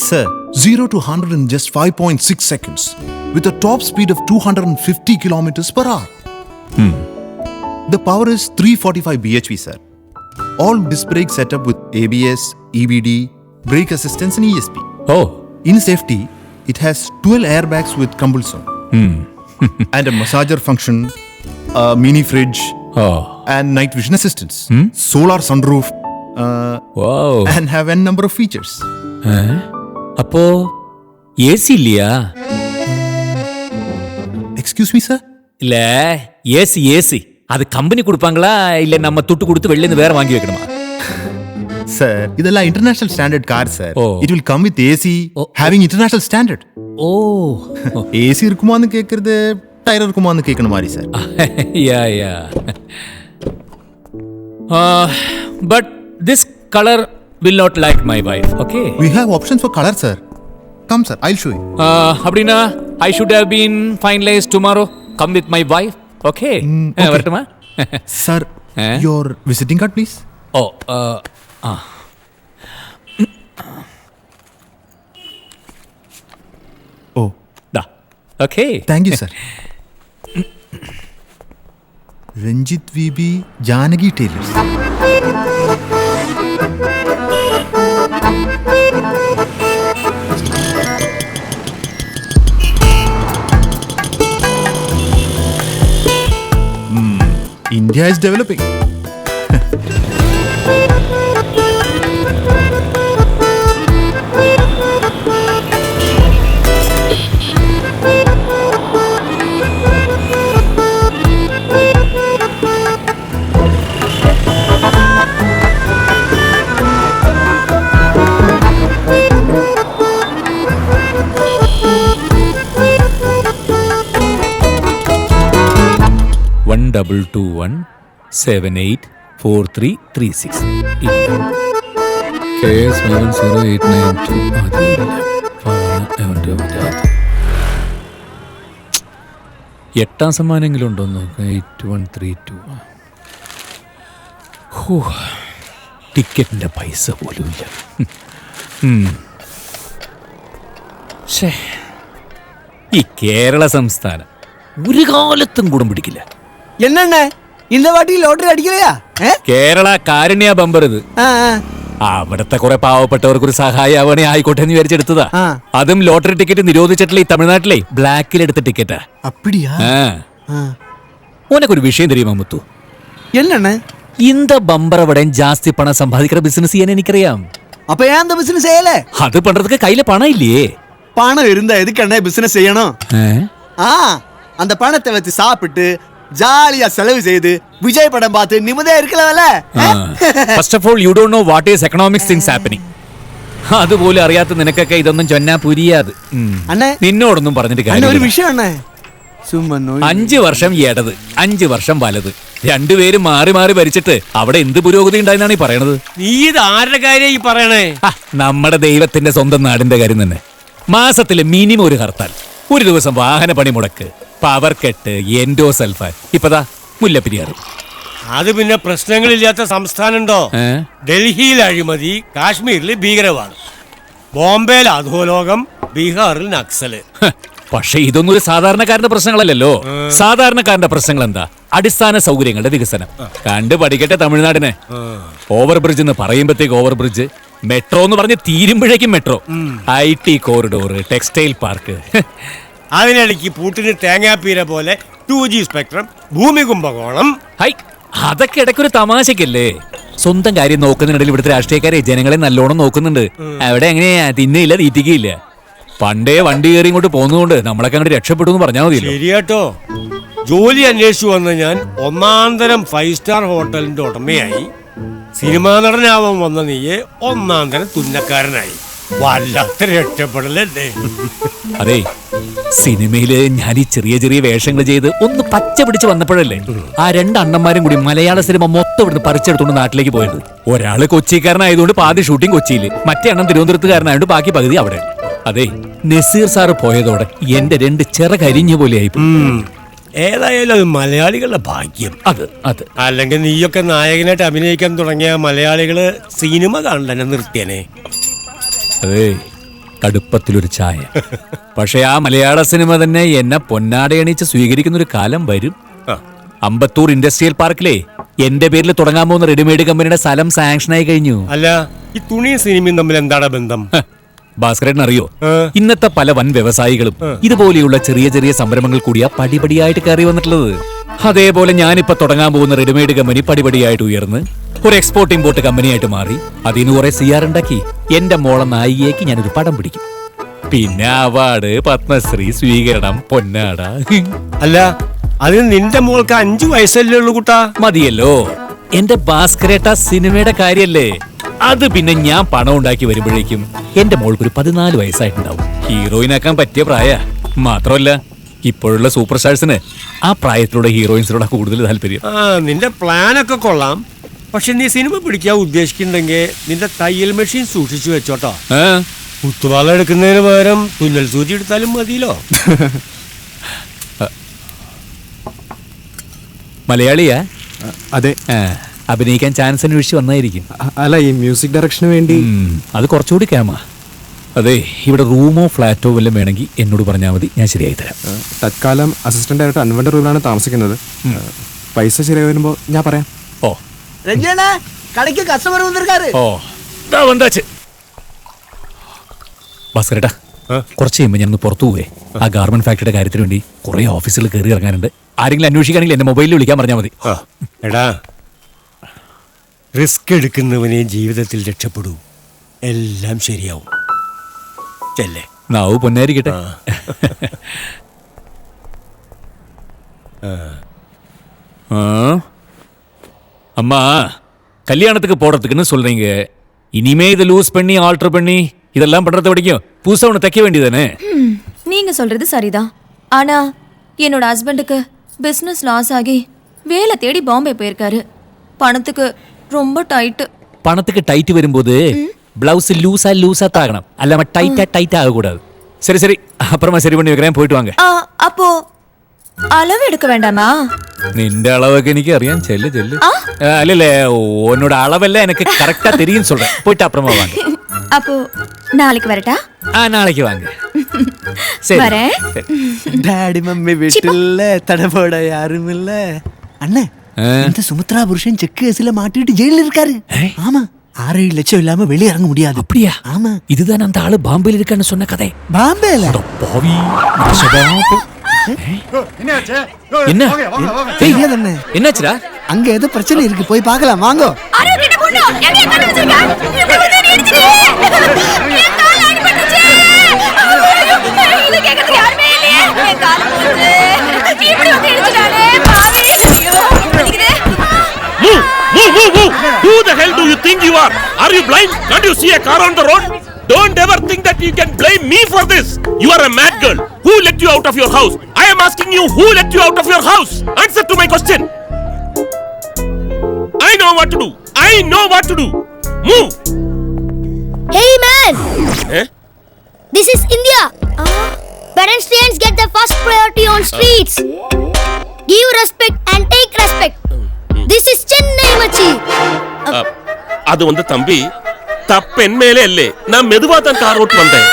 Sir, 0 to 100 in just 5.6 seconds with a top speed of 250 kilometers per hour. The power is 345 bhp, sir. All disc brakes set up with ABS, EBD, brake assistance and ESP. Oh. In safety, it has 12 airbags with crumble zone and a massager function, a mini fridge, and night vision assistance, solar sunroof, wow. and have n number of features. അപ്പോ AC ഇല്ലയാ? Excuse me, sir? இல்ல AC அது company கொடுப்பாங்களா இல்ல நம்ம துட்டு கொடுத்து வெளில இருந்து வேற வாங்கி வைக்கணுமா? Sir, இதெல்லாம் international standard car, sir. Oh. It will come with AC, having international standard. AC இருக்குமான்னு கேக்குறது டயர் இருக்குமான்னு கேட்கற மாதிரி, sir. Yeah. But this color will not like my wife, okay? We have options for color, sir. Come, sir, I'll show you. அப்படினா I should have been finalized tomorrow. Come with my wife, okay? Okay. வரட்டுமா? Sir, your visiting card, please. Oh, da. Okay. thank you, sir. Ranjit VB Janagi Tailors. India is developing. One 221-784336. KS 10892. എട്ടാം സമ്മാനെങ്കിലും ഉണ്ടോ നോക്കാം. 8132. ടിക്കറ്റിന്റെ പൈസ പോലും ഇല്ല. ഈ കേരള സംസ്ഥാനം ഒരു കാലത്തും കൂടെ പിടിക്കില്ല. என்னண்ணே இந்த வாட்டி ലോട്ടറി അടിക്കலையா? കേരള കാരുണ്യ ബമ്പർ ഇത്. അവിടത്തെ കുറെ പാവപ്പെട്ടവർക്ക് ഒരു സഹായമാവണേ ആയിക്കോട്ടെ എന്ന് വിചാരിച്ചെടുത്തതാ. അതും ലോട്ടറി ടിക്കറ്റ് നിരോധിച്ചിട്ടില്ല ഈ തമിഴ്നാട്ടിലെ ബ്ലാക്കിൽ എടുത്ത ടിക്കറ്റാ. அப்படியா? உனக்கு ஒரு விஷயம் தெரியுமா முத்து? என்னண்ணே? இந்த பம்பரை விட ஜாஸ்தி பணம் சம்பாதிக்கிற பிசினஸ் ஏன்னு എനിക്കറിയാം. அப்ப ஏன் அந்த பிசினஸ் செய்யல? அது பண்றதுக்கு கையில பணம் இல்லையே. பணம் இருந்தா எதுக்கண்ணே பிசினஸ் செய்யணும்? அந்த பணத்தை வச்சு சாப்பிட்டு ஜாலியா செலவு செய்து விஜய் படம் பார்த்து நிம்மதியா இருக்கலாம்ல. First of all you don't know what is economics things happening. അതുപോലെ അറിയാത്ത നിനക്കൊക്കെ ഇതൊന്നും ചൊന്നാ പുരിയാത്. നിന്നോടൊന്നും പറഞ്ഞിട്ട് ഒരു കാര്യമില്ല. വിഷയം അണ്ണേ, 5 വർഷം ഇടത് 5 വർഷം വലത് രണ്ടുപേരും മാറി മാറി ഭരിച്ചിട്ട് അവിടെ എന്ത് പുരോഗതി ഉണ്ടായെന്നാണ് ഈ പറയണത്? നീ ഇത് ആരുടെ കാര്യം ഈ പറയണേ? നമ്മുടെ ദൈവത്തിന്റെ സ്വന്തം നാടിന്റെ കാര്യം തന്നെ. മാസത്തില് മിനിമം ഒരു ഹർത്താൽ, ഒരു ദിവസം വാഹന പണി മുടക്ക്, പവർ കെട്ട്, എൻഡോ സൾഫാൻ, ഇപ്പതാ മുല്ലപ്പെരിയാർ. അത് പിന്നെ പ്രശ്നങ്ങളില്ലാത്ത സംസ്ഥാനമുണ്ടോ? ഡൽഹിയിൽ അഴിമതി, കാശ്മീരിൽ ഭീകരവാദം, ബോംബെയിൽ അധോലോകം, ബീഹാറിൽ നക്സല്. പക്ഷെ ഇതൊന്നും ഒരു സാധാരണക്കാരന്റെ പ്രശ്നങ്ങളല്ലല്ലോ. സാധാരണക്കാരന്റെ പ്രശ്നങ്ങൾ എന്താ? അടിസ്ഥാന സൗകര്യങ്ങളുടെ വികസനം. കണ്ടു പഠിക്കട്ടെ തമിഴ്നാടിനെ. ഓവർ ബ്രിഡ്ജ് എന്ന് പറയുമ്പോഴത്തേക്ക് ഓവർ ബ്രിഡ്ജ്, മെട്രോ എന്ന് പറഞ്ഞ് തീരുമ്പോഴേക്കും metro, IT corridor, textile park. അതിനിടയ്ക്ക് പൂട്ടിന് തേങ്ങാപ്പീര പോലെ 2G സ്പെക്ട്രം, ഭൂമി കുംഭകോണം. അതൊക്കെ ഇടയ്ക്കൊരു തമാശക്കല്ലേ. സ്വന്തം കാര്യം നോക്കുന്നതിനിടയിൽ ഇവിടുത്തെ രാഷ്ട്രീയക്കാരെ ജനങ്ങളെ നല്ലോണം നോക്കുന്നുണ്ട്. അവിടെ എങ്ങനെയാ തിന്നയില്ല തീറ്റിക്കയില്ല. പണ്ടേ വണ്ടി കയറി ഇങ്ങോട്ട് പോകുന്നതുകൊണ്ട് നമ്മളൊക്കെ അങ്ങോട്ട് രക്ഷപ്പെട്ടു എന്ന് പറഞ്ഞാൽ മതി. ശരിയാട്ടോ, ജോലി അന്വേഷിച്ചു വന്ന ഞാൻ ഒന്നാന്തരം 5 സ്റ്റാർ ഹോട്ടലിന്റെ ഉടമയായി. സിനിമാ നടനാവാൻ വന്ന നീയെ ഒന്നാന്തരം തുന്നക്കാരനായി. വല്ലാത്ത രക്ഷപ്പെടലല്ലേ. അതെ, സിനിമയില് ഞാൻ ഈ ചെറിയ ചെറിയ വേഷങ്ങൾ ചെയ്ത് ഒന്ന് പച്ച പിടിച്ച് വന്നപ്പോഴല്ലേ ആ 2 അണ്ണന്മാരും കൂടി മലയാള സിനിമ മൊത്തം ഇവിടുന്ന് പറിച്ചെടുത്തോണ്ട് നാട്ടിലേക്ക് പോയത്. ഒരാള് കൊച്ചിക്കാരനായതുകൊണ്ട് പാതി ഷൂട്ടിംഗ് കൊച്ചിയിൽ, മറ്റേ അണ്ണൻ തിരുവനന്തപുരത്തുകാരനായതുകൊണ്ട് ബാക്കി പകുതി അവിടെ. അതെ, നസീർ സാറ് പോയതോടെ എന്റെ 2 ചിറകരിഞ്ഞ പോലെ ആയി. ഏതായാലും അത് മലയാളികളുടെ ഭാഗ്യം. അത് അല്ലെങ്കിൽ നീയൊക്കെ നായകനായിട്ട് അഭിനയിക്കാൻ തുടങ്ങിയ മലയാളികള് സിനിമ കാണലെന്നെ നിർത്തിയനെ. അതെ, കടുപ്പത്തിലൊരു ചായ. പക്ഷെ ആ മലയാള സിനിമ തന്നെ എന്നെ പൊന്നാടയണിച്ച് സ്വീകരിക്കുന്ന ഒരു കാലം വരും. അമ്പത്തൂർ ഇൻഡസ്ട്രിയൽ പാർക്കിലെ എന്റെ പേരിൽ തുടങ്ങാൻ പോകുന്ന റെഡിമെയ്ഡ് കമ്പനിയുടെ സ്ഥലം സാങ്ഷനായി കഴിഞ്ഞു. അല്ല, ഈ തുണിയും സിനിമയും തമ്മിൽ എന്താണ് ബന്ധം? ഭാസ്കരൻ അറിയോ, ഇന്നത്തെ പല വൻ വ്യവസായികളും ഇതുപോലെയുള്ള ചെറിയ ചെറിയ സംരംഭങ്ങൾ കൂടിയാ പടിപടിയായിട്ട് കയറി വന്നിട്ടുള്ളത്. അതേപോലെ ഞാനിപ്പോ തുടങ്ങാൻ പോകുന്ന റെഡിമെയ്ഡ് കമ്പനി പടിപടിയായിട്ട് ഉയർന്ന് ഒരു എക്സ്പോർട്ട് ഇമ്പോർട്ട് കമ്പനിയായിട്ട് മാറി അതിന് കുറെ CR ഉണ്ടാക്കി എന്റെ മോളെ നായികയ്ക്ക് ഞാനൊരു പടം പിടിക്കും. പിന്നെ അവാർഡ്, പത്മശ്രീ, സ്വീകരണം, പൊന്നാട. അല്ല, അതിന് നിന്റെ മോൾക്ക് 5 വയസ്സല്ലേ ഉള്ളൂ കുട്ടാ? മതിയല്ലോ. എന്റെ ഭാസ്കരേട്ട സിനിമയുടെ കാര്യല്ലേ അത്. പിന്നെ ഞാൻ പണം ഉണ്ടാക്കി വരുമ്പോഴേക്കും എന്റെ മോൾക്കൊരു 14 വയസ്സായിട്ടുണ്ടാവും. ഹീറോയിനാക്കാൻ പറ്റിയ പ്രായ. മാത്രമല്ല ഇപ്പോഴുള്ള സൂപ്പർ സ്റ്റാർസിന് ആ പ്രായത്തിലുള്ള ഹീറോയിൻസിനോട് കൂടുതൽ താല്പര്യം. നിന്റെ പ്ലാനൊക്കെ കൊള്ളാം. പക്ഷെ നീ സിനിമ പിടിക്കാൻ ഉദ്ദേശിക്കുന്നുണ്ടെങ്കിൽ നിന്റെ തയ്യൽ മെഷീൻ സൂക്ഷിച്ചു വെച്ചോട്ടോ. കുത്തുവാള എടുക്കുന്നതിന് പകരം തുന്നൽ സൂചി എടുത്താലും മതിയല്ലോ. മലയാളിയാ? അതെ. അഭിനയിക്കാൻ ചാൻസ് അന്വേഷിച്ച് വന്നായിരിക്കും. അല്ല, ഈ മ്യൂസിക് ഡയറക്ഷന് വേണ്ടി. അത് കുറച്ചുകൂടി കേമാ. അതെ, ഇവിടെ റൂമോ ഫ്ലാറ്റോ വല്ലതും വേണമെങ്കിൽ എന്നോട് പറഞ്ഞാൽ മതി, ഞാൻ ശരിയായി തരാം. തത്കാലം അസിസ്റ്റന്റ് ഡയറക്ടർ അൻവന്റെ റൂമിലാണ് താമസിക്കുന്നത്. പൈസ ശരിയായി വരുമ്പോ ഞാൻ പറയാം. ഓ രഞ്ജന, കടയ്ക്ക് കസ്റ്റമർ വന്നിരിക്കാറ്. ഓ വந்தாச்சு. ഭാസ്കരേട്ടാ, കുറച്ച് കഴിയുമ്പോൾ ഞാനൊന്ന് പുറത്തു പോവേ. ആ ഗാർമെന്റ് ഫാക്ടറിയുടെ കാര്യത്തിന് വേണ്ടി കുറെ ഓഫീസിൽ കയറി ഇറങ്ങാനുണ്ട്. ആരെങ്കിലും അന്വേഷിക്കുകയാണെങ്കിൽ എന്റെ മൊബൈലിൽ വിളിക്കാൻ പറഞ്ഞാൽ മതി. എടാ, റിസ്ക് എടുക്കുന്നവനെ ജീവിതത്തിൽ രക്ഷപ്പെടൂ. എല്ലാം ശരിയാവും. ചെല്ലേ. നാവ് പൊന്നായിരിക്കട്ടെ. அம்மா, கல்யாணத்துக்கு போடுறதுக்குன்னு சொல்றீங்க. இனிமே இது லூஸ் பண்ணி ஆல்டர் பண்ணி இதெல்லாம் பண்றதை வரைக்கும் புதுசா ஒன்று தைக்க வேண்டியதானே? நீங்க சொல்றது சரிதான். ஆனா என்னோட ஹஸ்பண்டுக்கு பிசினஸ் லாஸ் ஆகி வேலை தேடி பாம்பே போயிருக்காரு. பணத்துக்கு ரொம்ப டைட். பணத்துக்கு டைட் வரும்போது பிளவுஸ் லூஸா தாகணும். அல்லாம டைட்டா ஆகக்கூடாது. சரி சரி, அப்புறமா சரி பண்ணி வைக்கிறேன், போயிட்டு வாங்க. அப்போ அளவு எடுக்க வேண்டாமா? നിന്റെ അളവൊക്കെ എനിക്ക് അറിയാം. ചെല്ല് ചെല്ല്. അല്ലല്ലേ, ഉന്നോட அளவெல்லாம் எனக்கு கரெக்டா தெரியும் சொல்றேன். போயிட்டு அப்புறமா வாங்க. அப்போ நாளைக்கு வரட்டா? நாளைக்கு வாங்க. வரேன். டாடி மம்மி வீட்டுல தடபோட யாரும் இல்ல. அண்ணே, இந்த சுமித்ரா புருஷன் செக் கேஸ்ல மாட்டிட்டு ஜெயில இருக்காரு. ஆமா, 6-7 லட்சம் இல்லாம வெளியே இறங்க முடியாது. அப்படியா? ஆமா. இதுதான் அந்த ஆளு பாம்பேல இருக்கான்னு சொன்ன கதை. பாம்பேல? பாவி. என்னாச்சுடா? அங்க ஏதோ பிரச்சனை இருக்கு, போய் பார்க்கலாம் வாங்க. Who the hell do you think you are? Are you blind? Can't you see a car on the road? Don't ever think that you can blame me for this. You are a mad girl. Who let you out of your house? I am asking you, who let you out of your house? Answer to my question. I know what to do. I know what to do. Move. Hey man! Eh? This is India. Pedestrians get the first priority on streets. Give respect and take respect. This is Chennai machi. அது வந்து தம்பி, தப்பென் மேலே இல்லே. நான் மெதுவா தான் car ஓட்டு வந்தேன்.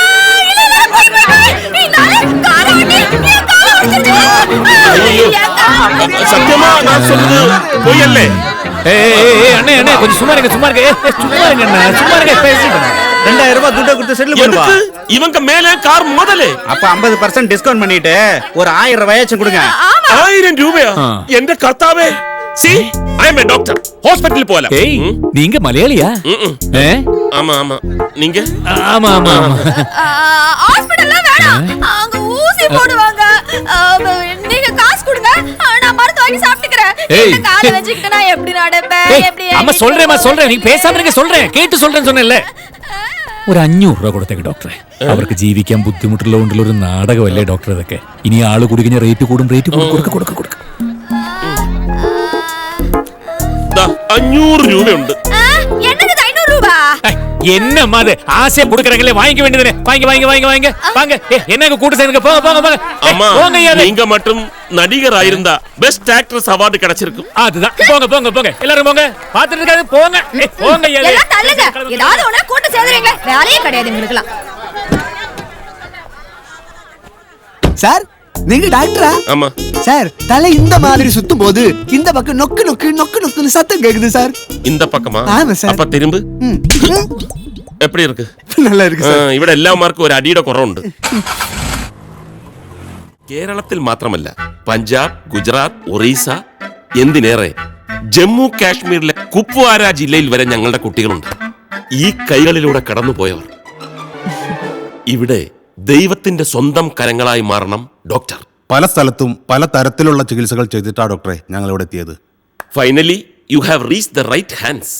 சத்தியமா நான் சொல்றது பொய்யல்லே. அண்ணே அண்ணே, கொஞ்சம் சும்மா இருங்க. சும்மா இருங்க பேசிட்டு. 2000 ரூபாய் துட்ட கொடுத்து செட்டில் பண்ணுவா. இவங்க மேலே கார் முதலே. அப்ப 50% டிஸ்கவுண்ட் பண்ணிட்டு ஒரு 1000 ரூபாயாச்சும் கொடுங்க. 1000 ரூபாயா? எந்த கர்த்தாவே. See, I am a doctor. Hospital போல. ஏய், நீங்க மலையாளியா? ஆமா ஆமா. நீங்க? ஆமா. ஹாஸ்பிடல்ல வேணாம், அங்க ஊசி போடுவாங்க. நீங்க காசு கொடுங்க, நான் மருந்து வாங்கி சாப்பிட்டுக்கிறேன். இந்த காலை வச்சுக்கிட்டு நான் எப்படி நடப்பேன்? எப்படி? அம்மா சொல்றேன். நீ பேசாம இருங்க, சொல்றேன். கேட்டு சொல்றேன்னு சொன்னேன்ல. ഒരു 500 രൂപ കൊടുത്തേക്ക് ഡോക്ടറെ. അവർക്ക് ജീവിക്കാൻ ബുദ്ധിമുട്ടുള്ളതുകൊണ്ടുള്ള ഒരു നാടകമല്ലേ ഡോക്ടർ ഇതൊക്കെ. ഇനി ആള് കൂടി കഴിഞ്ഞാൽ റേറ്റ് കൂടും. കൊടുക്ക. 500 രൂപയുണ്ട്. என்னது 500 ரூபா? என்னம்மா அது? ஆசையா கொடுக்கறங்களே, வாங்கிக்க வேண்டியதுனே. வாங்க. என்னங்க கூட்ட சேர்ந்துங்க. போங்க. அம்மா, நீங்க மட்டும் நடிகரா இருந்தா பெஸ்ட் ஆக்ட்ரஸ் அவார்டு கிடைச்சிருக்கும். அதுதான். போங்க. எல்லாரும் போங்க. பாத்துட்டு இருக்காது. போங்க. எல்லாம் தள்ளுங்க. ஏதாவது ஒண்ணா கூட்ட சேர்ந்துறீங்களே. வேலையே கிடையாது உங்களுக்குலாம். சார் நீங்க டாக்டரா? ஆமா. சார் தலை இந்த மாதிரி சுத்தும் போது இந்த பக்கம் நொக்கு நொக்கு நொக்கு நொக்குன்னு சத்தம் கேக்குது சார். இந்த பக்கமா? ஆமா சார். அப்ப திரும்பு. எப்படி இருக்கு? நல்லா இருக்கு സാർ. ഇവിടെ എല്ലാവർക്കും ഒരു അടിയുടെ കുറവുണ്ട്. കേരളത്തിൽ മാത്രമല്ല പഞ്ചാബ്, ഗുജറാത്ത്, ഒറീസ, എന്തിനേറെ ജമ്മു കാശ്മീരിലെ കുപ്വാര ജില്ലയിൽ വരെ ഞങ്ങളുടെ കുട്ടികളുണ്ട്. ഈ കൈകളിലൂടെ കടന്നുപോയവർ ഇവിടെ ദൈവത്തിന്റെ സ്വന്തം കരങ്ങളായി മാറണം ഡോക്ടർ. പല സ്ഥലത്തും പല തരത്തിലുള്ള ചികിത്സകൾ ചെയ്തിട്ടാ ഡോക്ടറെ ഞങ്ങൾ ഇവിടെ എത്തിയത്. Finally you have reached the right hands.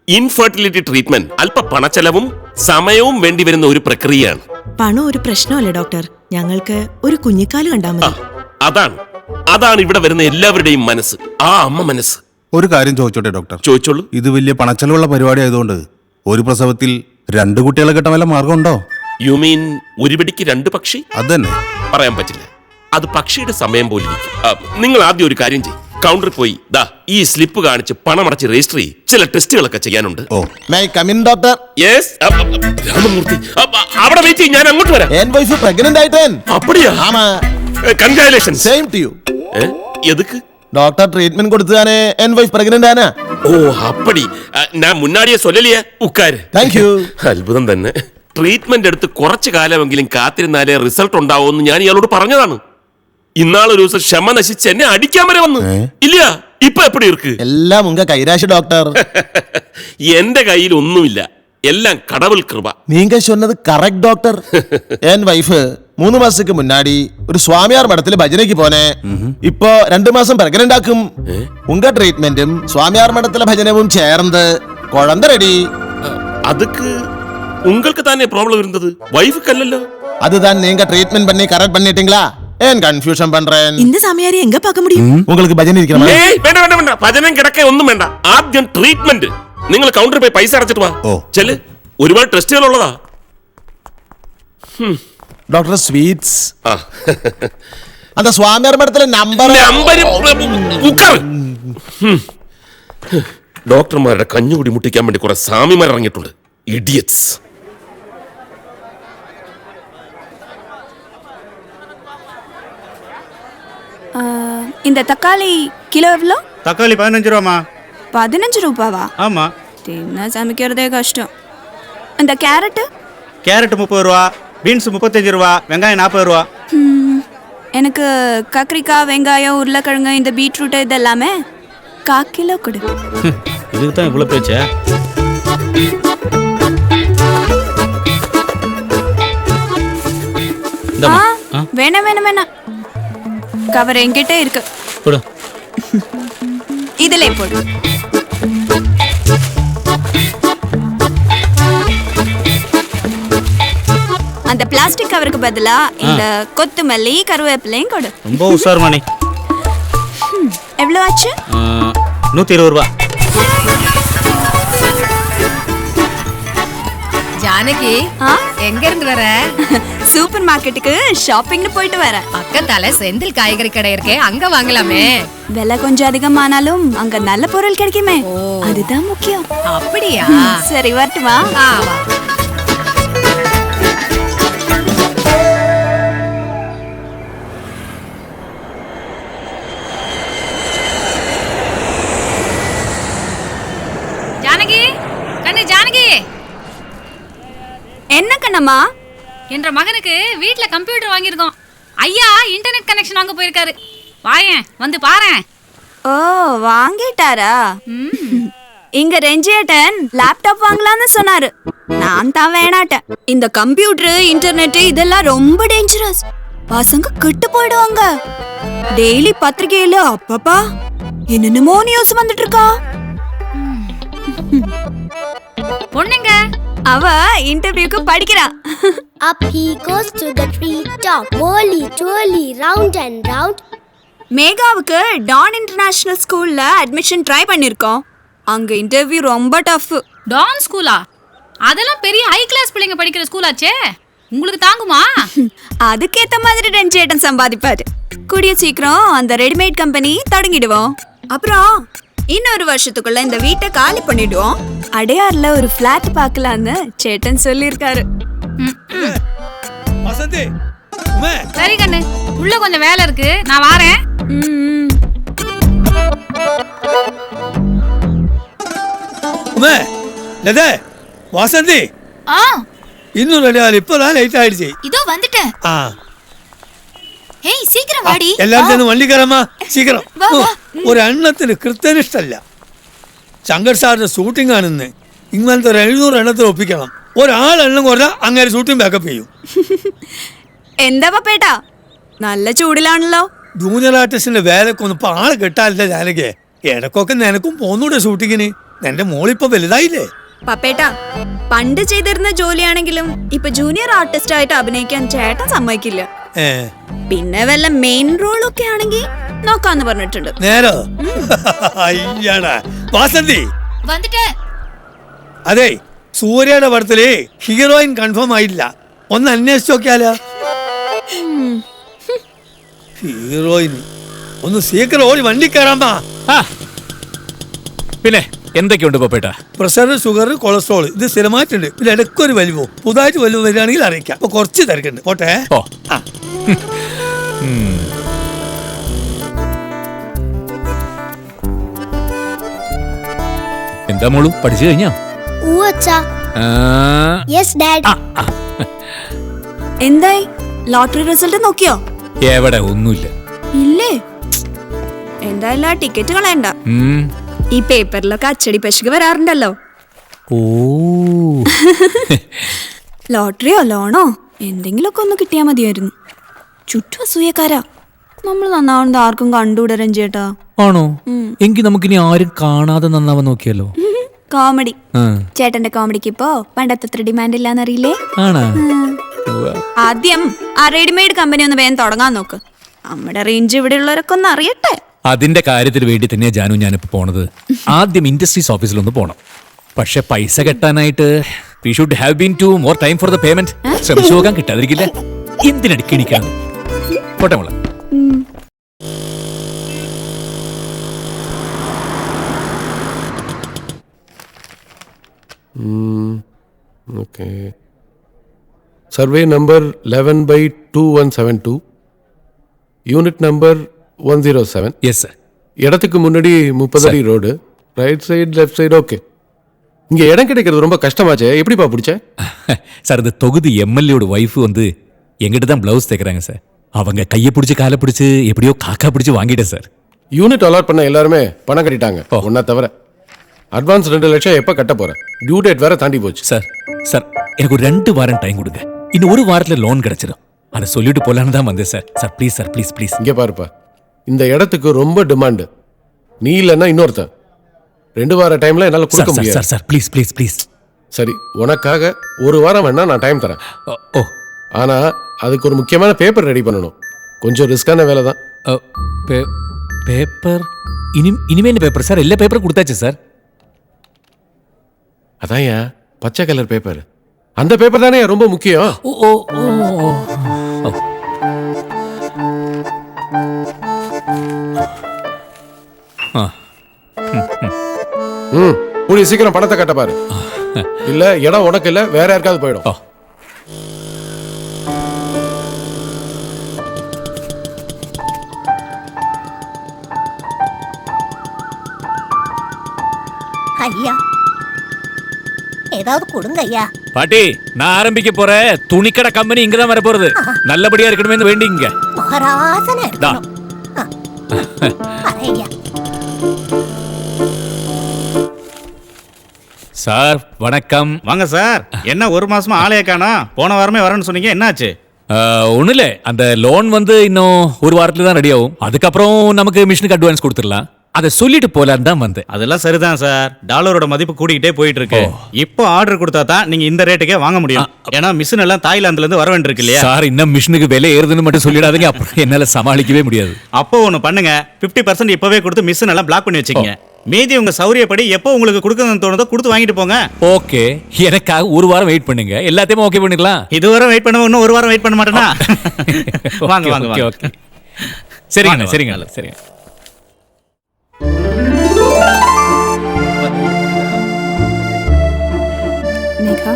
Infertility treatment അല്പ പണച്ചെലവും സമയവും വേണ്ടിവരുന്ന ഒരു പ്രക്രിയയാണ്. പണം ഒരു പ്രശ്നമല്ല ഡോക്ടർ, ഞങ്ങൾക്ക് ഒരു കുഞ്ഞിക്കാല് കണ്ടാൽ മതി. അതാണ് ഇവിടെ വരുന്ന എല്ലാവരുടെയും മനസ്സ്, ആ അമ്മ മനസ്സ്. ഒരു കാര്യം ചോദിച്ചോട്ടെ ഡോക്ടർ? ചോദിച്ചോളൂ. ഇത് വലിയ പണച്ചെലവുള്ള പരിപാടി ആയതുകൊണ്ട് ഒരു പ്രസവത്തിൽ 2 കുട്ടികളെ കിട്ടാൻ വല്ല മാർഗമുണ്ടോ? യു മീൻ ഒരു പിടിക്ക് 2 പക്ഷി? അത് തന്നെ. പറയാൻ പറ്റില്ല, അത് പക്ഷിയുടെ സമയം പോലിരിക്കും. നിങ്ങൾ ആദ്യം ഒരു കാര്യം ചെയ്യും, കൗണ്ടറിൽ പോയി ദാ ഈ സ്ലിപ്പ് കാണിച്ച് പണമടച്ച് രജിസ്റ്റർ ചെയ്യും. ചില ടെസ്റ്റുകളൊക്കെ ചെയ്യാനുണ്ട്. ഡോക്ടർ. യെസ് രാമമൂർത്തി, അവിടെ വെയിറ്റ് ചെയ്യും, ഞാൻ അങ്ങോട്ട് വരാം. എൻ വൈഫ് പ്രഗ്നന്റ് ആയിട്ടേൻ. அப்படியா? ஆமா. കൺഗ്രാറ്റുലേഷൻസ്. Same to you. எதுக்கு? டாக்டர் ட்ரீட்மெண்ட் கொடுத்துதானே என் வைஃப் பிரெக்னன்ட் ஆனா. ஓ அப்படி. நான் முன்னாடியே சொல்லலையே. உட்காரு. Thank you. അത്ഭുതം തന്നെ. ട്രീറ്റ്മെന്റ് എടുത്ത് കുറച്ചു കാലമെങ്കിലും കാത്തിരുന്നാലേ റിസൾട്ട് ഉണ്ടാവുമെന്ന് ഞാൻ ഇയാളോട് പറഞ്ഞതാണ്. ഇന്നാളൊരു ദിവസം ക്ഷമ നശിച്ച് എന്നെ അടിക്കാൻ വരെ വന്നു. ഇല്ല, ഇപ്പൊ എപ്പടി ഇருக்கு? എല്ലാം ഉങ്ക കൈരാശി ഡോക്ടർ. എന്റെ കയ്യിൽ ഒന്നുമില്ല, எல்லாம் கடவுள் கிருபா. நீங்க சொன்னது கரெக்ட் டாக்டர். என் வைஃப் 3 மாசத்துக்கு முன்னாடி ஒரு சுவாமியார் மடத்துல பஜனைக்கு போனேன். இப்போ 2 மாசம் பிரெக்னன்ட் ஆக்கும். உங்க ட்ரீட்மெண்ட்டும் சுவாமியார் மடத்துல பஜனவும் சேர்ந்து குழந்தை ரெடி. அதுக்கு உங்களுக்கு தானே ப்ராப்ளம் இருந்தது, வைஃப்க்கு அல்லല്ലോ. அதுதான் நீங்க ட்ரீட்மெண்ட் பண்ணி கரெக்ட் பண்ணிட்டீங்களா? ஏன் கன்ஃபியூஷன் பண்றேன். இந்த சமயாரி எங்க பார்க்க முடியும்? உங்களுக்கு பஜனை இருக்கணுமா? ஏய் வேണ്ട வேണ്ട வேണ്ട, ഭജനം കിടക്കേ ഒന്നും വേണ്ട. ആദ്യം ട്രീറ്റ്മെന്റ്. നിങ്ങൾ കൗണ്ടറിൽ പോയി പൈസ അടച്ചിട്ട് വാ. ചെല്ല്, ഒരുപാട് ടെസ്റ്റുകൾ ഉള്ളതാ. Doctor sweets. அந்த சுவாமியார் மடத்துல നമ്പർ ഡോക്ടർമാരുടെ കഞ്ഞുകൂടി മുട്ടിക്കാൻ വേണ്ടി കുറെ സാമിമാർ ഇറങ്ങിയിട്ടുണ്ട്. ഇഡിയറ്റ്സ്. இந்த தக்காளி கிலோ எவ்வளோ? தக்காளி 15 ரூபாமா. 15 ரூபாவா? ஆமா. தின்ன சமைக்கிறதே கஷ்டம். இந்த கேரட்டு? கேரட் 30 ரூபா, பீன்ஸ் 35 ரூபா, வெங்காயம் 40 ரூபா. எனக்கு கத்திரிக்காய், வெங்காயம், உருளைக்கிழங்கு, இந்த பீட்ரூட் இதெல்லாமே 1/4 கிலோ கொடு. இதுக்கு தான் இவ்வளவு பேச்சா? வேணாம் வேணாம் வேணாம், கவர் என்கிட்ட இருக்கு. கொடு. இதிலே போடு. அந்த பிளாஸ்டிக் கவருக்கு பதிலா இந்த கொத்தமல்லி, கருவேப்பிலையும் கொடு. ரொம்ப உஷார் மணி. எவ்வளவு ஆச்சு? 120 ரூபா. ஜானகி, எங்க இருந்து வர? சூப்பர் மார்க்கெட்டுக்கு ஷாப்பிங்னு போயிட்டு வரேன். பக்கத்தால செந்தில் காய்கறி கடை இருக்கே, அங்க வாங்கலாமே. விலை கொஞ்சம் அதிகமானாலும் அங்க நல்ல பொருள் கிடைக்குமே, அதுதான் முக்கியம். அப்படியா? சரி வரட்டுமா? வா. ஜானகி, கண்ணு ஜானகி. என்ன கண்ணம்மா? என்ற மகனுக்கு வீட்ல கம்ப்யூட்டர் வாங்கியிருக்கோம். ஐயா இன்டர்நெட் கனெக்ஷன் வாங்க போயிருக்காரு. வாயேன், வந்து பாரேன். ஓ வாங்கிட்டாரா? இங்க ரெஞ்சியேட்டன் லேப்டாப் வாங்கலாம்னு சொன்னாரு. நான் தான் வேணாட்டேன். இந்த கம்ப்யூட்டர், இன்டர்நெட் இதெல்லாம் ரொம்ப டேஞ்சரஸ். பசங்க கெட்டு போயிடுவாங்க. டெய்லி பத்திரிகையில அப்பப்பா என்னென்னமோ நியூஸ் வந்துட்டு இருக்கா. பொண்ணுங்க, அவ இன்டர்வியூக்கு படிக்கிறா. Up he goes to the tree top, whirly twirly, round and round. மேகாவுக்கு டான் இன்டர்நேஷனல் ஸ்கூல்ல அட்மிஷன் ட்ரை பண்ணிருக்கோம். அங்க இன்டர்வியூ ரொம்ப டஃப். டான் ஸ்கூலா? அதெல்லாம் பெரிய ஹை கிளாஸ் பிள்ளைங்க படிக்கிற ஸ்கூலாச்சே, உங்களுக்கு தாங்குமா? அதுக்கேத்த மாதிரி ரெஞ்சேட்டன் சம்பாதிப்பாரு. கூடிய சீக்கிரம் அந்த ரெடிமேட் கம்பெனி தொடங்கிடுவோம். அப்புறம் இன்னொரு வருஷத்துக்குள்ள இந்த வீட்டை காலி பண்ணிடுவோம். அடையார்ல ஒரு பிளாட் பார்க்கலான்னு சேட்டன் சொல்லியிருக்காரு. வசந்தி, சரி கண்ணு, உள்ள கொஞ்சம் வேலை இருக்கு, நான் வாரேன். வாசந்தி இன்னும் ரெண்டு நாள் இப்பதான் லைட் ஆயிடுச்சு. இதோ வந்துட்டேன். ஏய் சீக்கிரம் வாடி. എല്ലാവരും ചെന്ന് വണ്ടി കയറാമ സീക്കിരം. ഒരു എണ്ണത്തിന് കൃത്യനിഷ്ഠല്ല. ശങ്കർ സാറിന്റെ ഷൂട്ടിംഗ് ആണെന്ന് ഇങ്ങനത്തെ ഒരു 700 എണ്ണത്തിൽ ഒപ്പിക്കണം. ഒരാളെണ്ണം കുറഞ്ഞാൽ അങ്ങനെ ഷൂട്ടിംഗ് ബാക്കപ്പ് ചെയ്യും. എന്താ പപ്പേട്ടാ, നല്ല ചൂടിലാണല്ലോ. ജൂനിയർ ആർട്ടിസ്റ്റിന്റെ വേലക്കൊന്നും ഇപ്പൊ ആളെ കിട്ടാനില്ല. ജാനകെ ഇടക്കൊക്കെ നിനക്കും പോന്നൂടെ ഷൂട്ടിങ്ങിന്? എന്റെ മോളിപ്പോ വലുതായില്ലേ? പപ്പേട്ടാ, പണ്ട് ചെയ്തിരുന്ന ജോലിയാണെങ്കിലും ഇപ്പൊ ജൂനിയർ ആർട്ടിസ്റ്റ് ആയിട്ട് അഭിനയിക്കാൻ ചേട്ടൻ സമ്മതിക്കില്ല. പിന്നെ വല്ല മെയിൻ റോളൊക്കെ ആണെങ്കിൽ നോക്കാന്ന് പറഞ്ഞിട്ടുണ്ട്. നേരോ? അയ്യാടാ വാസന്തി. അതെ, സൂര്യയുടെ പടത്തില് ഹീറോയിൻ കൺഫേം ആയില്ല. ഒന്ന് അന്വേഷിച്ച് നോക്കിയാലോ? ഹീറോയിൻ ഒന്ന് സീക്കിരം ഓടി വണ്ടി കയറാമ്പാ. പിന്നെ എന്തൊക്കെയുണ്ട് പപ്പേട്ട? പ്രഷർ, ഷുഗർ, കൊളസ്ട്രോൾ ഇത് സ്ഥിരമായിട്ടുണ്ട്. ഇതിൽ ഇടയ്ക്കൊരു വലിവോ പുതുതായിട്ട് വലിവ് വരികയാണെങ്കിൽ അറിയിക്കാം. അപ്പൊ കുറച്ച് തിരക്കുണ്ട്. പോട്ടെ. എന്താ മോളു, പഠിച്ചു കഴിഞ്ഞോ? എന്തായി, ലോട്ടറി റിസൾട്ട് നോക്കിയോ? എവിടെ, ഒന്നുമില്ല. ഇല്ലേ? എന്തായാലും ടിക്കറ്റ് കളയണ്ട. ഈ പേപ്പറിലൊക്കെ അച്ചടി പശുക വരാറുണ്ടല്ലോ. ഓ ലോട്ടറിയോ ലോണോ എന്തെങ്കിലുമൊക്കെ ഒന്ന് കിട്ടിയാ മതിയായിരുന്നു. ചുറ്റും അസൂയക്കാരാ. നമ്മൾ നന്നാവുന്നത് ആർക്കും കണ്ടുകൂടരം ചേട്ടാ. ആണോ? എങ്കിൽ നമുക്കിനി ആരും കാണാതെ നന്നാവാൻ നോക്കിയല്ലോ. കോമഡി. ചേട്ടന്റെ കോമഡിക്ക് ഇപ്പോ പണ്ടത്തെ അത്ര ഡിമാൻഡ് ഇല്ലാന്നറിയില്ലേ? ആദ്യം ആ റെഡിമെയ്ഡ് കമ്പനി ഒന്ന് വേഗം തുടങ്ങാൻ നോക്ക്. നമ്മുടെ റേഞ്ച് ഇവിടെ ഉള്ളവരൊക്കെ ഒന്ന് അറിയട്ടെ. അതിന്റെ കാര്യത്തിന് വേണ്ടി തന്നെയാ ജാനു ഞാനിപ്പോ പോണത്. ആദ്യം ഇൻഡസ്ട്രീസ് ഓഫീസിലൊന്ന് പോണം. പക്ഷെ പൈസ കെട്ടാനായിട്ട് we should have been to more time for the payment. ശ്രമിച്ചു നോക്കാൻ കിട്ടാതിരിക്കില്ല. എന്തിനടിക്കണിക്കാണ്? പോട്ടെ മോളെ. Survey number 11/2172, unit number 107. Yes sir. இடத்துக்கு முன்னாடி 30 அடி road, right side left side. Okay. இங்க இடம் கிடைக்கிறது ரொம்ப கஷ்டமாச்சே, எப்படிப்பா பிடிச்ச? சார், இந்த தொகுதி எம்எல்ஏயோட ஒய்ஃப் வந்து எங்கிட்ட தான் பிளவுஸ் தைக்கிறாங்க சார். அவங்க கையை பிடிச்சி காலை பிடிச்சி எப்படியோ காக்கா பிடிச்சி வாங்கிட்டேன் சார். யூனிட் அலாட் பண்ண எல்லாருமே பணம் கட்டிட்டாங்க, ஒன்னா தவிர. அட்வான்ஸ் 2 லட்சம் எப்போ கட்ட போறேன்? டியூ டேட் வேற தாண்டி போச்சு. சார் சார், எனக்கு ஒரு 2 வாரம் டைம் கொடுங்க. இன்னும் 1 வாரத்துல லோன் கிடைச்சிடும். அதை சொல்லிட்டு போலான்னு தான் வந்தேன் sir. Sir please sir, please please. இங்கே பாருப்பா, இந்த இடத்துக்கு ரொம்ப டிமாண்டு. நீ இல்லைன்னா இன்னொருத்தன். 2 வார டைம்ல என்னால் கொடுக்க முடியாது. Sir sir please please please. சரி, உனக்காக 1 வாரம் வேணா நான் டைம் தரேன். ஓ, ஆனா அதுக்கு ஒரு முக்கியமான பேப்பர் ரெடி பண்ணணும். கொஞ்சம் ரிஸ்கான வேலை தான். பேப்பர்? இனிமே என்ன பேப்பர் சார்? எல்லா பேப்பரும் கொடுத்தாச்சு சார். அதான் ஏன் பச்சை கலர் பேப்பர், அந்த பேப்பர் தானே ரொம்ப முக்கியம். ஓ ஓ ஓ. கூடிய சீக்கிரம் பணத்தை கட்ட பாரு. இல்ல இடம் உனக்கு இல்ல, வேற யாருக்காவது போயிடும். ஐயா, ஏதாவது கொடுங்க ஐயா. பாட்டி, நான் ஆரம்பிக்க போற துணிக்கடை கம்பெனி இங்கதான் வர போறது. நல்லபடியா இருக்கணும்னு வேண்டிங்க. மகாராசனா இருக்கணும். ஐயா சார் வணக்கம். வாங்க சார். என்ன 1 மாசமா ஆளைய காணோம்? போன வாரமே வரேன்னு சொன்னீங்க, என்னாச்சு? ஒன்றும் இல்லை, அந்த லோன் வந்து இன்னும் 1 வாரத்துல தான் ரெடி ஆகும். அதுக்கப்புறம் நமக்கு மிஷினுக்கு அட்வான்ஸ் கொடுத்துடலாம். அதை சொல்லிட்டு போலான்னு தான் வந்தேன். அதெல்லாம் சரிதான் சார். டாலரோட மதிப்பு கூடிக்கிட்டே போயிட்டு இருக்கு. இப்போ ஆர்டர் கொடுத்தா தான் நீங்க இந்த ரேட்டுக்கே வாங்க முடியும். ஏன்னா மிஷின் எல்லாம் தாய்லாந்துல இருந்து வர வேண்டியிருக்கு இல்லையா? சார், இன்னும் மிஷினுக்கு விலை ஏறுதுன்னு மட்டும் சொல்லிடாதீங்க, அப்புறம் என்னால சமாளிக்கவே முடியாது. அப்போ ஒன்று பண்ணுங்க, 50% இப்பவே கொடுத்து மிஷின் எல்லாம் பிளாக் பண்ணி வச்சுக்கங்க. மீதி உங்க சௌரியப்படி எப்போ உங்களுக்கு கொடுக்கணும்னு தோணுதோ கொடுத்து வாங்கிட்டு போங்க. ஓகே, எனக்காக 1 வாரம் வெயிட் பண்ணுங்க, எல்லாத்தையுமே ஓகே பண்ணிடலாம். இதுவரை வெயிட் பண்ண, இன்னும் 1 வாரம் வெயிட் பண்ண மாட்டேனா? வாங்க வாங்க. ஓகே ஓகே, சரிங்க சரிங்க சரிங்க. மேகா,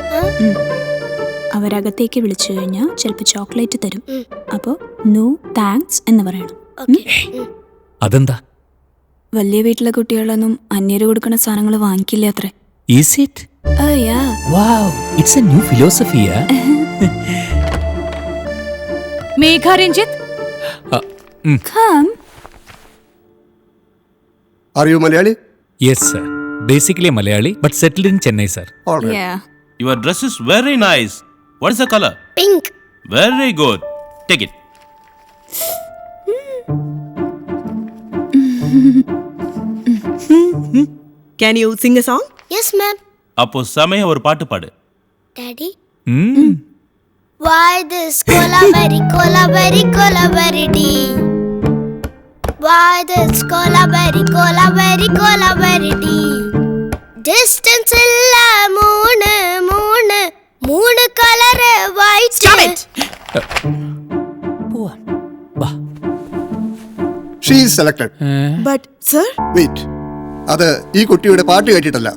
அவ അവരകത്തേക്ക് വിളിച്ചു കഴിഞ്ഞാൽ ചിലപ്പോൾ ചോക്ലേറ്റ് തരും. അപ്പോൾ നോ താങ്ക്സ് എന്ന് പറയണം. അതെന്താ? വലിയ വീട്ടിലെ കുട്ടികളൊന്നും അന്യര് കൊടുക്കുന്ന സാധനങ്ങൾ വാങ്ങിക്കില്ല അത്രേ. Is it? Yeah. Wow, it's a new philosophy. Megha Ranjit, Come. Are you Malayali? Yes, sir. Basically Malayali, but settled in Chennai, sir. All right. Yeah. Your dress is very nice. What is the color? Pink. Very good. Take it. Can you sing a song? Yes, ma'am. அப்போ செமையா ஒரு பாட்டு பாடு. Daddy. Why this colabari colabari colabari dee? Why this colabari colabari colabari dee? Distance illa moon color white. Stop it. She is selected. But sir, Wait. അത് ഈ കുട്ടിയുടെ പാട്ട് കേട്ടിട്ടല്ല.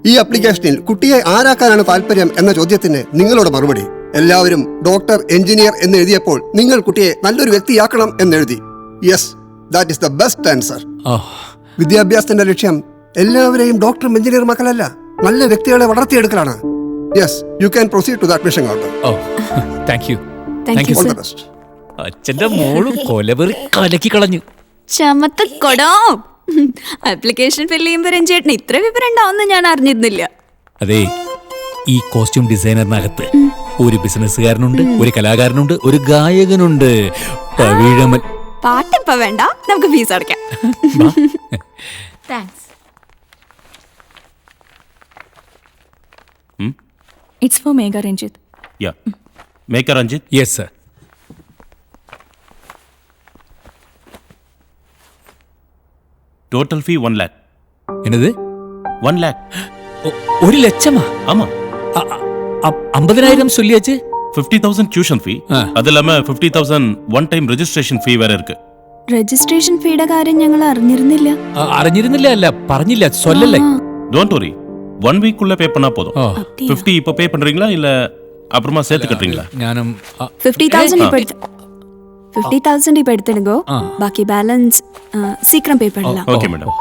ഈ ആപ്ലിക്കേഷനിൽ കുട്ടിയെ ആരാക്കാനാണ് താല്പര്യം എന്ന ചോദ്യത്തിന് നിങ്ങളുടെ മറുപടി എല്ലാവരും ഡോക്ടർ, എഞ്ചിനീയർ എന്ന് എഴുതിയപ്പോൾ നിങ്ങൾ കുട്ടിയെ നല്ലൊരു വ്യക്തിയാക്കണം എന്നെഴുതി. Yes, that is the best answer. വിദ്യാഭ്യാസത്തിന്റെ ലക്ഷ്യം എല്ലാവരെയും ഡോക്ടറും എഞ്ചിനീയർ മക്കളല്ല, നല്ല വ്യക്തികളെ വളർത്തിയെടുക്കലാണ്. Yes, you can proceed to the admission counter. Thank you. Thank you, all sir. The best. അച്ഛന്റെ മോളും കൊലവെറി കലക്കി കളഞ്ഞു. ചമത്തക്കൊടോ. ആപ്ലിക്കേഷൻ ഫില്ല് ചെയ്യുമ്പോൾ രഞ്ജേട്ടന് ഇത്ര വിവരം ഉണ്ടാവുമെന്ന് ഞാൻ അറിഞ്ഞിരുന്നില്ല. അതെ, ഈ കോസ്റ്റ്യൂം ഡിസൈനറിനകത്ത് ഒരു ബിസിനസ്സുകാരനുണ്ട്, ഒരു കലാകാരനുണ്ട്, ഒരു ഗായകനുണ്ട്. പവിഴമൻ. പാട്ടിപ്പ വേണ്ട, നമുക്ക് ഫീസ് അടയ്ക്കാം. Thanks. It's for Megha Ranjit. Yeah. Megha Ranjit? Yes, sir. Total fee 1 lakh. என்னது? 1 lakh. 1 லட்சமா? ஆமா. 50,000 சொல்லியாச்சு. 50,000 tuition fee. அது இல்லாம 50,000 one time registration fee வேற இருக்கு. രജിസ്ട്രേഷൻ ഫീയുടെ കാര്യം ഞങ്ങൾ അറിഞ്ഞിരുന്നില്ല. അറിഞ്ഞിരുന്നില്ല അല്ല, പറഞ്ഞില്ല, சொல்லல. Don't worry. 1 week குள்ள பே பண்ணா போதும். 50 இப்ப பே பண்றீங்களா இல்ல அப்புறமா சேர்த்து கட்டுறீங்களா? ഞാനും 50,000 இப்ப எடுத்துடுங்கோ. பாக்கி பேலன்ஸ் சீக்கிரம் பே பண்ணலாம். Okay madam.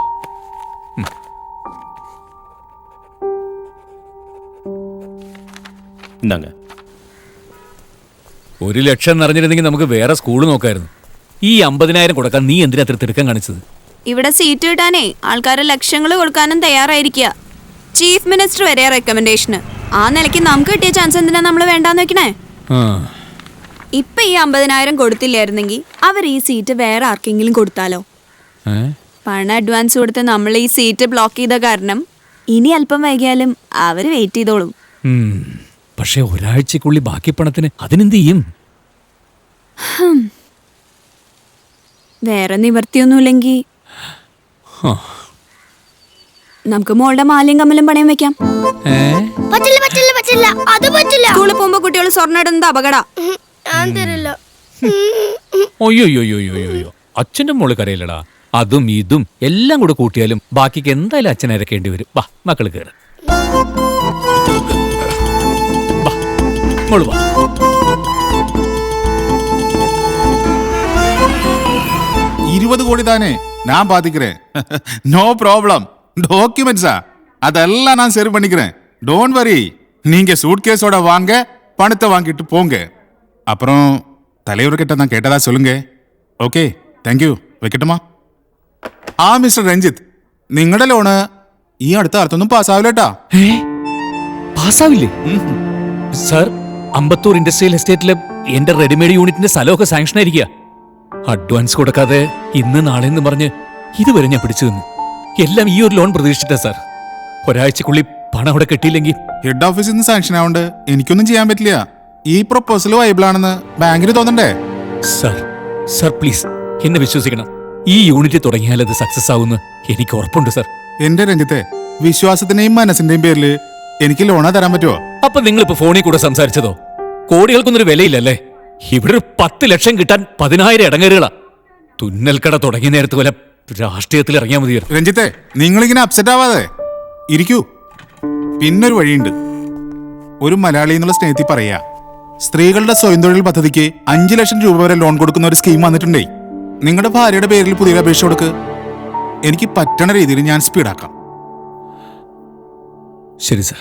ഇന്നാங்க. 1 ലക്ഷം നിറഞ്ഞിരുന്നെങ്കിൽ നമുക്ക് വേറെ സ്കൂൾ നോക്കായിരുന്നു. ഈ 50,000 കൊടുക്കാൻ നീ എന്തിനാ അത്ര തിടുക്കം കാണിച്ചത്? ഇവിടെ സീറ്റ് കിട്ടാനേ ആൾക്കാർ ലക്ഷങ്ങൾ കൊടുക്കാനും തയ്യാറായിരിക്കുക. ചീഫ് മിനിസ്റ്റർ വരെ റെക്കമെൻഡേഷന്. ആ നിലയ്ക്ക് നമുക്ക് കിട്ടിയ ചാൻസ് എന്തിനാ നമ്മൾ വേണ്ടാന്ന് വെക്കണേ? ഇപ്പൊ ഈ 50,000 കൊടുത്തില്ലായിരുന്നെങ്കിൽ അവർ ഈ സീറ്റ് വേറെ ആർക്കെങ്കിലും കൊടുത്താലോ? പണം അഡ്വാൻസ് കൊടുത്ത് നമ്മൾ ഈ സീറ്റ് ബ്ലോക്ക് ചെയ്ത കാരണം ഇനി അല്പം വൈകിയാലും അവര് വെയിറ്റ് ചെയ്തോളും. പക്ഷെ ഒരാഴ്ചക്കുള്ളിൽ ബാക്കി പണത്തിന് അതിനെന്ത് ചെയ്യും? വേറെ നിവർത്തിയൊന്നുമില്ലെങ്കിൽ നമുക്ക് മോളുടെ മാലയും കമ്മലും പണയം വെക്കാം. പറ്റില്ല പറ്റില്ല പറ്റില്ല, അത് പറ്റില്ല. സ്കൂളിൽ പോകുമ്പോ കുട്ടികൾ സ്വർണ്ണം ഇടുന്നത് അപകട. ഞാൻ തരില്ല. ഒയ്യോയ്യോയ്യോയ്യോ, അച്ഛന്റെ മോള് കരയില്ലടാ. അതും ഇതും എല്ലാം കൂടെ കൂട്ടിയാലും ബാക്കിക്ക് എന്തായാലും അച്ഛനെ ഇറക്കേണ്ടി വരും. വാ മക്കള് കയറ്. മോള് വാ. கோடி தானே நான் பாத்துக்கிறேன். No problem. டாக்குமெண்ட்ஸா அதெல்லாம் நான் சரி பண்ணிக்கிறேன். Don't worry. நீங்க சூட்கேஸோட வாங்க, பணத்தை வாங்கிட்டு போங்க. அப்புறம் தலைவர்கிட்ட நான் கேட்டதா சொல்லுங்க. Okay, thank you. വെക്കട്ടുമാ? ആ മിസ്റ്റർ രഞ്ജിത്ത്, നിങ്ങളുടെ ലോണ് ഈ അടുത്ത കാലത്തൊന്നും പാസ്സാവില്ലേട്ടാ. പാസ്സാവില്ലേ? സാർ, അമ്പത്തൂർ ഇൻഡസ്ട്രിയൽ എസ്റ്റേറ്റിലെ എന്റെ റെഡിമെയ്ഡ് യൂണിറ്റിന്റെ സ്ഥലമൊക്കെ സാങ്ഷൻ ആയിരിക്കുക. അഡ്വാൻസ് കൊടുക്കാതെ ഇന്ന് നാളെ എന്ന് പറഞ്ഞ് ഇതുവരെ ഞാൻ പിടിച്ചു നിന്നു. എല്ലാം ഈ ഒരു ലോൺ പ്രതീക്ഷിച്ചിട്ടാ സാർ. ഒരാഴ്ചക്കുള്ളിൽ പണം അവിടെ കിട്ടിയില്ലെങ്കിൽ ഹെഡ് ഓഫീസിൽ നിന്ന് സാങ്ഷൻ ആവണ്ട് എനിക്കൊന്നും ചെയ്യാൻ പറ്റില്ല. ഈ പ്രൊപ്പോസൽ വൈബിൾ ആണെന്ന് ബാങ്കിന് തോന്നണ്ടേ? സാർ, സാർ പ്ലീസ് എന്നെ വിശ്വസിക്കണം. ഈ യൂണിറ്റ് തുടങ്ങിയാൽ അത് സക്സസ് ആവുമെന്ന് എനിക്ക് ഉറപ്പുണ്ട് സാർ. എന്റെ രഞ്ജിത്തെ, വിശ്വാസത്തിന്റെയും മനസ്സിന്റെയും പേരിൽ എനിക്ക് ലോണാ തരാൻ പറ്റുമോ? അപ്പൊ നിങ്ങളിപ്പോ ഫോണിൽ കൂടെ സംസാരിച്ചതോ? കോടികൾക്കൊന്നൊരു വിലയില്ലല്ലേ? ഇവിടെ ഒരു 10 ലക്ഷം കിട്ടാൻ 10,000 ഇടങ്ങേറുകളാ. തുന്നൽക്കട തുടങ്ങിയ നേരത്ത് പോലെ രാഷ്ട്രീയത്തിൽ ഇറങ്ങിയാൽ മതിയായിരുന്നു. രഞ്ജിത്തെ, നിങ്ങളിങ്ങനെ അപ്സെറ്റ് ആവാതെ ഇരിക്കൂ. പിന്നൊരു വഴിയുണ്ട്. ഒരു മലയാളി എന്നുള്ള സ്നേഹത്തിൽ പറയാ, സ്ത്രീകളുടെ സ്വയം തൊഴിൽ പദ്ധതിക്ക് 5 ലക്ഷം രൂപ വരെ ലോൺ കൊടുക്കുന്ന ഒരു സ്കീം വന്നിട്ടുണ്ടേ. നിങ്ങളുടെ ഭാര്യയുടെ പേരിൽ പുതിയ അപേക്ഷ കൊടുക്ക്. എനിക്ക് പറ്റണ രീതിയിൽ ഞാൻ സ്പീഡാക്കാം. ശരി സാർ.